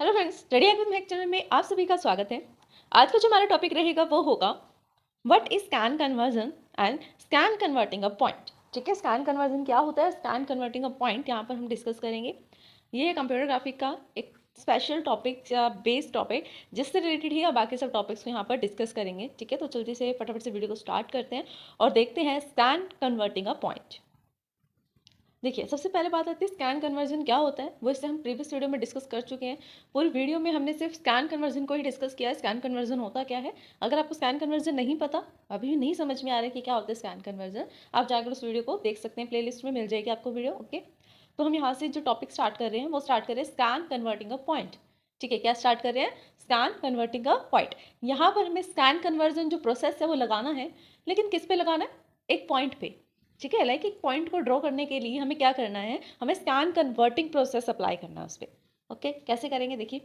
Hello friends, study with Mac channel में आप सभी का स्वागत है। आज का जो हमारा टॉपिक रहेगा वो होगा what is scan conversion and scan converting a point. ठीक है, स्कैन कन्वर्जन क्या होता है, स्कैन कन्वर्टिंग अ पॉइंट यहाँ पर हम डिस्कस करेंगे। ये है कंप्यूटर ग्राफिक का एक स्पेशल टॉपिक या बेस्ड टॉपिक जिससे रिलेटेड ही बाकी सब टॉपिक्स को यहाँ पर डिस्कस करेंगे। ठीक है, तो जल्दी से फटाफट से वीडियो को स्टार्ट करते हैं और देखते हैं स्कैन कन्वर्टिंग अ पॉइंट। देखिए, सबसे पहले बात आती है स्कैन कन्वर्जन क्या होता है। वो इससे हम प्रीवियस वीडियो में डिस्कस कर चुके हैं। पूरी वीडियो में हमने सिर्फ स्कैन कन्वर्जन को ही डिस्कस किया है, स्कैन कन्वर्जन होता क्या है। अगर आपको स्कैन कन्वर्जन नहीं पता, अभी भी नहीं समझ में आ रहा है कि क्या होता है स्कैन कन्वर्जन, आप जाकर उस वीडियो को देख सकते हैं, प्लेलिस्ट में मिल जाएगी आपको वीडियो। ओके, तो हम यहाँ से जो टॉपिक स्टार्ट कर रहे हैं वो स्टार्ट कर रहे हैं स्कैन कन्वर्टिंग अ पॉइंट। ठीक है, क्या स्टार्ट कर रहे हैं, स्कैन कन्वर्टिंग अ पॉइंट। यहाँ पर हमें स्कैन कन्वर्जन जो प्रोसेस है वो लगाना है, लेकिन किस पे लगाना है, एक पॉइंट पे। ठीक है, लाइक एक पॉइंट को ड्रॉ करने के लिए हमें क्या करना है, हमें स्कैन कन्वर्टिंग प्रोसेस अप्लाई करना है उस पर। ओके, कैसे करेंगे देखिए,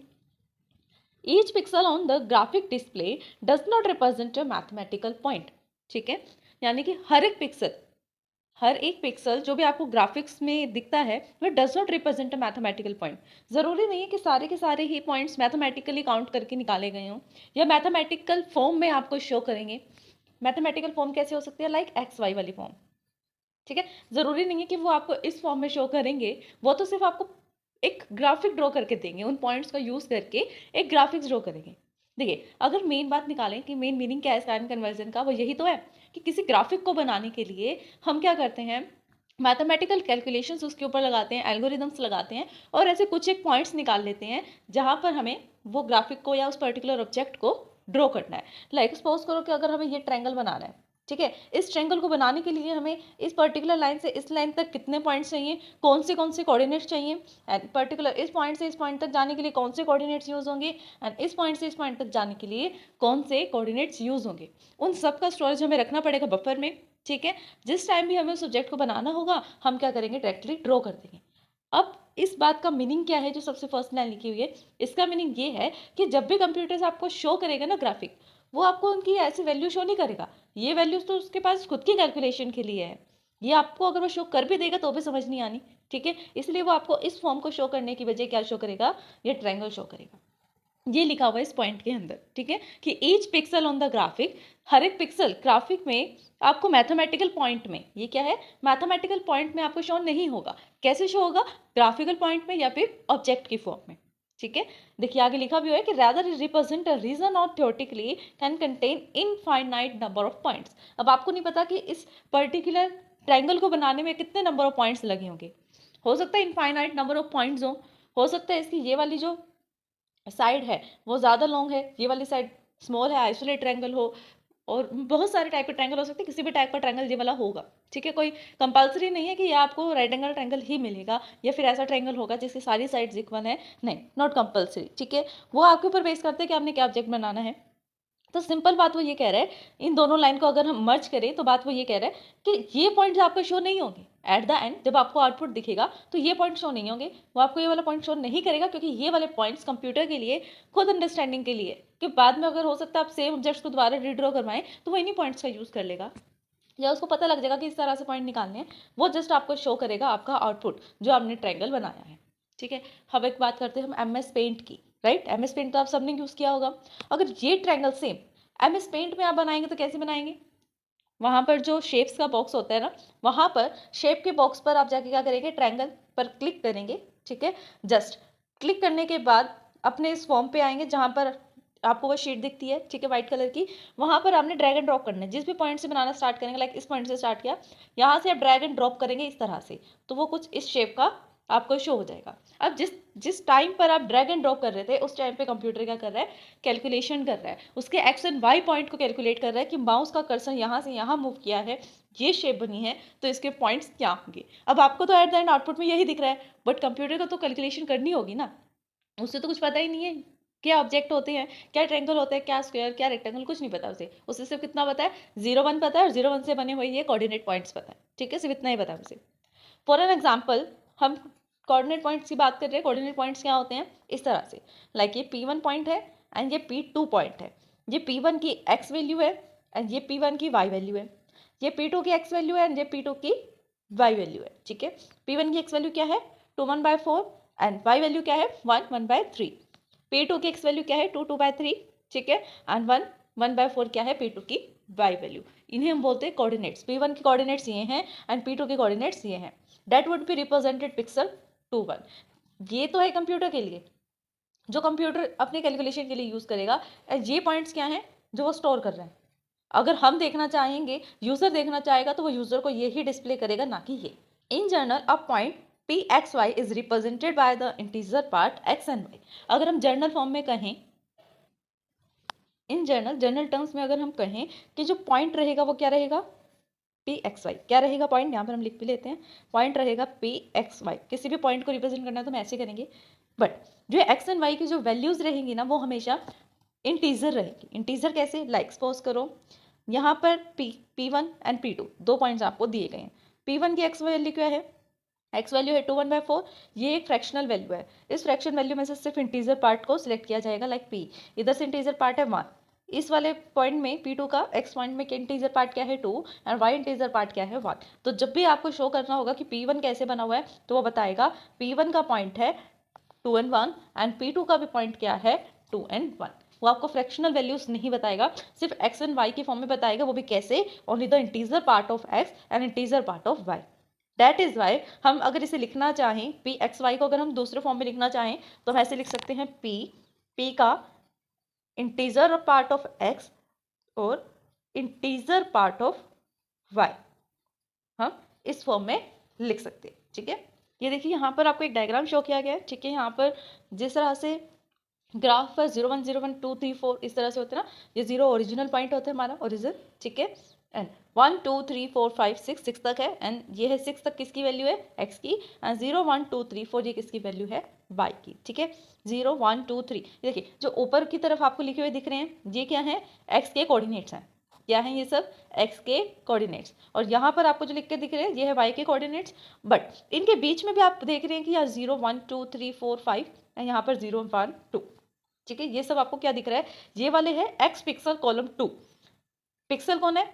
each pixel on the graphic display does not represent a mathematical point. ठीक है, यानी कि हर एक पिक्सल जो भी आपको ग्राफिक्स में दिखता है वह does not represent a mathematical point. जरूरी नहीं है कि सारे के सारे ही पॉइंट्स मैथमेटिकली काउंट करके निकाले गए हों या मैथमेटिकल फॉर्म में आपको शो करेंगे। मैथमेटिकल फॉर्म कैसे हो सकती है, लाइक एक्स वाई वाली फॉर्म। ठीक है, जरूरी नहीं है कि वो आपको इस फॉर्म में शो करेंगे, वो तो सिर्फ आपको एक ग्राफिक ड्रॉ करके देंगे, उन पॉइंट्स का यूज करके एक ग्राफिक्स ड्रॉ करेंगे। देखिए, अगर मेन बात निकालें कि मेन मीनिंग क्या है स्कैन कन्वर्जन का, वो यही तो है कि किसी ग्राफिक को बनाने के लिए हम क्या करते हैं, मैथमेटिकल कैलकुलेशंस उसके ऊपर लगाते हैं, एल्गोरिदम्स लगाते हैं और ऐसे कुछ एक पॉइंट्स निकाल लेते हैं जहां पर हमें वो ग्राफिक को या उस पर्टिकुलर ऑब्जेक्ट को ड्रॉ करना है। लाइक सपोज करो कि अगर हमें ये ट्रायंगल बनाना है, ठीक है, इस ट्रायंगल को बनाने के लिए हमें इस पर्टिकुलर लाइन से इस लाइन तक कितने पॉइंट्स चाहिए, कौन से कोऑर्डिनेट्स चाहिए, एंड पर्टिकुलर इस पॉइंट से इस पॉइंट तक जाने के लिए कौन से कोऑर्डिनेट्स यूज होंगे, एंड इस पॉइंट से इस पॉइंट तक जाने के लिए कौन से कोऑर्डिनेट्स यूज होंगे, उन सब का स्टोरेज हमें रखना पड़ेगा बफर में। ठीक है, जिस टाइम भी हमें उस सब्जेक्ट को बनाना होगा हम क्या करेंगे, डायरेक्टली ड्रॉ कर देंगे। अब इस बात का मीनिंग क्या है, जो सबसे फर्स्ट लाइन लिखी हुई है, इसका मीनिंग ये है कि जब भी कंप्यूटर आपको शो करेगा ना ग्राफिक, वो आपको उनकी ऐसी वैल्यू शो नहीं करेगा। ये वैल्यूज तो उसके पास खुद की कैलकुलेशन के लिए है। ये आपको अगर वो शो कर भी देगा तो भी समझ नहीं आनी। ठीक है, इसलिए वो आपको इस फॉर्म को शो करने की बजाय क्या शो करेगा, ये ट्रायंगल शो करेगा। ये लिखा हुआ है इस पॉइंट के अंदर। ठीक है, कि each pixel on the graphic, हर एक पिक्सल ग्राफिक में आपको मैथमेटिकल पॉइंट में, ये क्या है, मैथमेटिकल पॉइंट में आपको शो नहीं होगा। कैसे शो होगा, ग्राफिकल पॉइंट में या फिर ऑब्जेक्ट की फॉर्म में। ठीक है, देखिए आगे लिखा भी हुआ है कि rather it represent a reason or theoretically can contain infinite number of points। अब आपको नहीं पता कि इस पर्टिकुलर ट्रायंगल को बनाने में कितने नंबर ऑफ पॉइंट्स लगे होंगे। हो सकता है इनफाइनाइट नंबर ऑफ पॉइंट्स हो सकता है इसकी ये वाली जो साइड है वो ज़्यादा लॉन्ग है, ये वाली साइड स्मॉल है, आइसोलेट ट्रायंगल हो, और बहुत सारे टाइप के ट्रायंगल हो सकते हैं, किसी भी टाइप का ट्रायंगल ये वाला होगा। ठीक है, कोई कंपलसरी नहीं है कि ये आपको राइट एंगल ट्रायंगल ही मिलेगा या फिर ऐसा ट्रायंगल होगा जिसकी सारी साइड्स इक्वल है, नहीं, नॉट कंपलसरी। ठीक है, वो आपके ऊपर बेस करते हैं कि आपने क्या ऑब्जेक्ट बनाना है। तो सिंपल बात वो ये कह रहा है, इन दोनों लाइन को अगर हम मर्ज करें तो बात वो ये कह रहा है कि ये पॉइंट्स आपको शो नहीं होंगे एट द एंड, जब आपको आउटपुट दिखेगा तो ये पॉइंट शो नहीं होंगे, वो आपको ये वाला पॉइंट शो नहीं करेगा, क्योंकि ये वाले पॉइंट्स कंप्यूटर के लिए खुद अंडरस्टैंडिंग के लिए, कि बाद में अगर हो सकता है आप सेम ऑब्जेक्ट्स को दोबारा रीड्रॉ करवाएं तो वो इन्हीं पॉइंट्स का यूज़ कर लेगा, या उसको पता लग जाएगा कि इस तरह से पॉइंट निकालने हैं, वो जस्ट आपको शो करेगा आपका आउटपुट जो आपने ट्रायंगल बनाया है। ठीक है, अब एक बात करते हैं हम एम एस पेंट की। राइट, एम एस पेंट तो आप सबने यूज़ किया होगा। अगर ये triangle same M S paint में आप बनाएंगे तो कैसे बनाएंगे, वहाँ पर जो शेप्स का बॉक्स होता है ना, वहाँ पर शेप के बॉक्स पर आप जाके क्या करेंगे, ट्रायंगल पर क्लिक करेंगे। ठीक है, जस्ट क्लिक करने के बाद अपने इस फॉर्म पे आएंगे जहाँ पर आपको वो शीट दिखती है, ठीक है, व्हाइट कलर की, वहाँ पर आपने ड्रैग एंड ड्रॉप करना है। जिस भी पॉइंट से बनाना स्टार्ट करेंगे, लाइक इस पॉइंट से स्टार्ट किया, यहाँ से आप ड्रैग एंड ड्रॉप करेंगे इस तरह से, तो वो कुछ इस शेप का आपको शो हो जाएगा। अब जिस जिस टाइम पर आप ड्रैग एंड ड्रॉप कर रहे थे उस टाइम पे कंप्यूटर क्या कर रहा है, कैलकुलेशन कर रहा है, उसके एक्स एंड वाई पॉइंट को कैलकुलेट कर रहा है कि माउस का कर्सर यहाँ से यहाँ मूव किया है, ये शेप बनी है, तो इसके पॉइंट्स क्या होंगे। अब आपको तो एट द एंड आउटपुट में यही दिख रहा है, बट कंप्यूटर को तो कैलकुलेशन करनी होगी ना, उससे तो कुछ पता ही नहीं है क्या ऑब्जेक्ट होते हैं, क्या ट्रायंगल होता है, क्या स्क्वायर, क्या रेक्टेंगल, कुछ नहीं पता उसे सिर्फ कितना पता है, 0 1 पता है और 0 1 से बने हुए ये कोऑर्डिनेट पॉइंट्स पता है। ठीक है, सिर्फ इतना ही पता है उसे। फॉर एन एग्जाम्पल, हम कोऑर्डिनेट पॉइंट्स की बात कर रहे हैं। कोऑर्डिनेट पॉइंट्स क्या होते हैं, इस तरह से, लाइक ये P1 पॉइंट है एंड ये P2 पॉइंट है। ये P1 की x वैल्यू है एंड ये P1 की y वैल्यू है। ये P2 की x वैल्यू है एंड ये P2 की y वैल्यू है। ठीक है, P1 की x वैल्यू क्या है, 2 1/4 एंड y वैल्यू क्या है, 1 1/3। P2 की x वैल्यू क्या है 2/3, ठीक है, एंड 1/4 क्या है P2 की y वैल्यू। इन्हें हम बोलते हैं कोऑर्डिनेट्स। P1 के कोऑर्डिनेट्स ये हैं एंड P2 के कोऑर्डिनेट्स ये हैं। That would be represented pixel 2 1। ये तो है कंप्यूटर के लिए, जो कंप्यूटर अपने कैलकुलेशन के लिए यूज़ करेगा। ये पॉइंट्स क्या हैं जो वो स्टोर कर रहे हैं। अगर हम देखना चाहेंगे, यूज़र देखना चाहेगा, तो वो यूज़र को ये ही डिस्प्ले करेगा, ना कि ये। In general a point Pxy is represented by the integer part x and y। अगर हम जर्नल फॉर्म में कहें, इन जनरल टर्म्स में अगर हम कहें कि जो पॉइंट रहेगा वो क्या रहेगा Pxy। क्या रहेगा पॉइंट, यहाँ पर हम लिख भी लेते हैं, पॉइंट रहेगा Pxy। किसी भी पॉइंट को रिप्रेजेंट करना है तो हम ऐसे करेंगे, बट जो x एंड y की जो वैल्यूज रहेंगी ना वो हमेशा इंटीजर रहेगी। इंटीजर कैसे, लाइक सपोज करो यहाँ पर P1 एंड P2 दो पॉइंट्स आपको दिए गए हैं। P1 की x वैल्यू क्या है, x वैल्यू है 2/4। ये एक फ्रैक्शनल वैल्यू है। इस फ्रैक्शन वैल्यू में से सिर्फ इंटीजर पार्ट को सिलेक्ट किया जाएगा, लाइक P। इधर से इंटीजर पार्ट है 1। इस वाले पॉइंट में P2 का x पॉइंट में इंटीजर पार्ट क्या है 2 एंड y इंटीजर पार्ट क्या है 1। तो जब भी आपको शो करना होगा कि P1 कैसे बना हुआ है तो वो बताएगा P1 का पॉइंट है 2 and 1 एंड P2 का भी पॉइंट क्या है 2 and 1। वो आपको फ्रैक्शनल वैल्यूज नहीं बताएगा, सिर्फ x एंड y की फॉर्म में बताएगा। वो भी कैसे, only the integer part of x and integer part of y। That is why हम अगर इसे लिखना चाहें Pxy को अगर हम दूसरे फॉर्म में लिखना चाहें तो हम ऐसे लिख सकते हैं P का इंटीजर पार्ट ऑफ x और इंटीजर पार्ट ऑफ y हम इस फॉर्म में लिख सकते हैं, ठीक है। ये देखिए यहाँ पर आपको एक डायग्राम शो किया गया है, ठीक है। यहाँ पर जिस तरह से ग्राफ पर 0 1 0 1 2 3 4 इस तरह से होते हैं ना, ये 0 ओरिजिनल पॉइंट होता है हमारा, ओरिजिन, ठीक है। एंड 1 2 3 4 5 6 तक है, एंड ये है 6 तक किसकी वैल्यू है x की, एंड 0 1 2 3 4 ये किसकी वैल्यू है y की, ठीक है। 0 1 2 3 देखिए जो ऊपर की तरफ आपको लिखे हुए दिख रहे हैं ये क्या है, x के कोऑर्डिनेट्स हैं। क्या है ये सब, x के कोऑर्डिनेट्स। और यहाँ पर आपको जो लिख के दिख रहे हैं ये है y के कोऑर्डिनेट्स, बट इनके बीच में भी आप देख रहे हैं कि यार 0 1 2 3 4 5 एंड यहाँ पर 0 1 2, ठीक है। ये सब आपको क्या दिख रहा है, ये वाले है x पिक्सल कॉलम 2। पिक्सल कौन है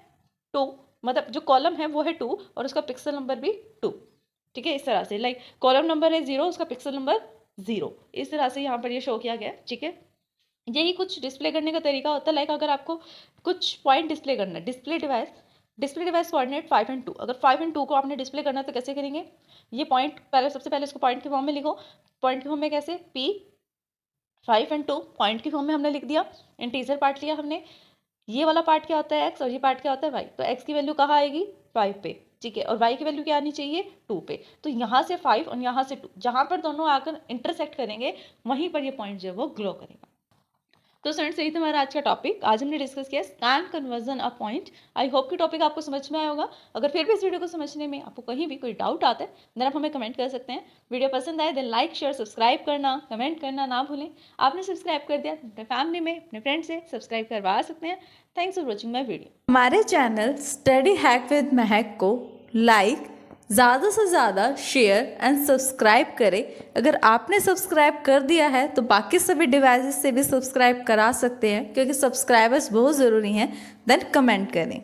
2, मतलब जो कॉलम है वो है 2 और उसका पिक्सल नंबर भी 2, ठीक है। इस तरह से लाइक कॉलम नंबर है 0, उसका पिक्सल नंबर 0, इस तरह से यहाँ पर ये शो किया गया, ठीक है। यही कुछ डिस्प्ले करने का तरीका होता है। लाइक अगर आपको कुछ पॉइंट डिस्प्ले करना है, डिस्प्ले डिवाइस कोऑर्डिनेट 5 and 2। अगर 5 and 2 को आपने डिस्प्ले करना है तो कैसे करेंगे, ये पॉइंट पहले सबसे पहले इसको पॉइंट के फॉर्म में लिखो। पॉइंट के फॉर्म में कैसे, P 5 and 2 पॉइंट की फॉर्म में हमने लिख दिया, इंटीजर पार्ट लिया हमने। ये वाला पार्ट क्या होता है x और ये पार्ट क्या होता है y। तो x की वैल्यू कहाँ आएगी 5 पे, ठीक है, और y की वैल्यू क्या आनी चाहिए 2 पे। तो यहाँ से 5 और यहाँ से 2, जहाँ पर दोनों आकर इंटरसेक्ट करेंगे वहीं पर ये पॉइंट जो है वो ग्लो करेगा। तो फ्रेंड्स यही था हमारा आज का टॉपिक। आज हमने डिस्कस किया scan conversion a point. I hope कि टॉपिक आपको समझ में आया होगा। अगर फिर भी इस वीडियो को समझने में आपको कहीं भी कोई डाउट आता है देन आप हमें कमेंट कर सकते हैं। वीडियो पसंद आए देन लाइक शेयर सब्सक्राइब करना, कमेंट करना ना भूलें। आपने सब्सक्राइब कर दिया अपने फैमिली में अपने फ्रेंड से सब्सक्राइब करवा सकते हैं। Thanks for watching my video. हमारे चैनल स्टडी हैक विद महक को लाइक ज़्यादा से ज़्यादा शेयर एंड सब्सक्राइब करें। अगर आपने सब्सक्राइब कर दिया है तो बाकी सभी डिवाइसेस से भी सब्सक्राइब करा सकते हैं, क्योंकि सब्सक्राइबर्स बहुत ज़रूरी हैं। देन कमेंट करें।